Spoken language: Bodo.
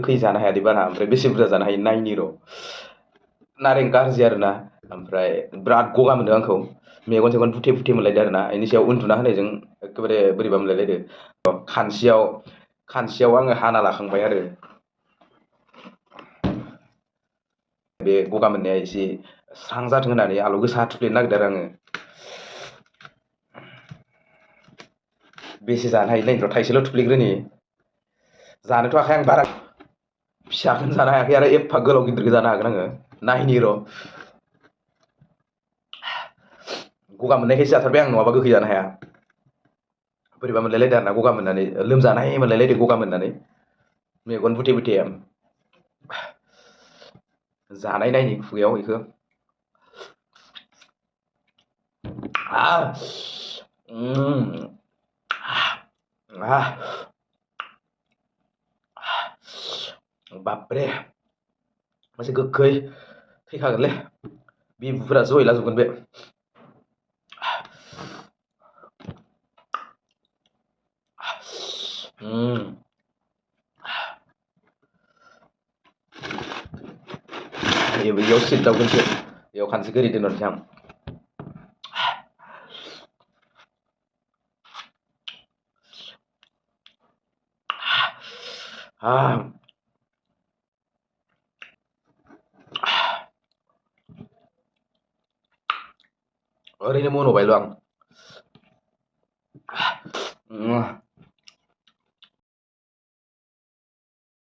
गोखै जानो हाया दे बारा ओमफ्राय बेसे बुरजा जानो हायो नायनि र' नारें कारजि आरोना ओमफ्राय बिराद गगा मोनदों आंखौ मेगन सेगन बुथे बुथे मोनलायदों आरोना बेनि सायाव उन्दुना होनायजों एखेबारे बोरैबा मोनलायलायदो खानसियाव आङो हाना लाखांबाय आरो बे गगा मोननाया एसे स्रां जाथों होननानै आलौ गोसा थुफ्लेनो नागिरदों आरो आङो बेसे जानो हायो नायनि र' थाइसेल' थुफ्लेग्रोनि जानोथ' आखाय आं बारा फिसाखौनो जानो हायाखै आरो एफा गोलाव गिदिरखौ जानो हागोन आङो नायनि र' गगा मोननायखायसो जाथारबाय आं नङाबा गोखै जानो हाया बोरैबा मोनलायलायदों आरोना गगा मोननानै लोमजानाय मोनलायलायदों गगा मोननानै मेगन बुथे बुथे जानाय नायनि खुगायाव बेखौ बाबरे मोनसे गोखै थैखागोनलै बिबुफोरा जहैलाजोबगोन बे बेयाव सिद्दावगोनसो बेयाव खानसे गोरि दोनहरनोसै आं ओरैनो मन'बायल' आं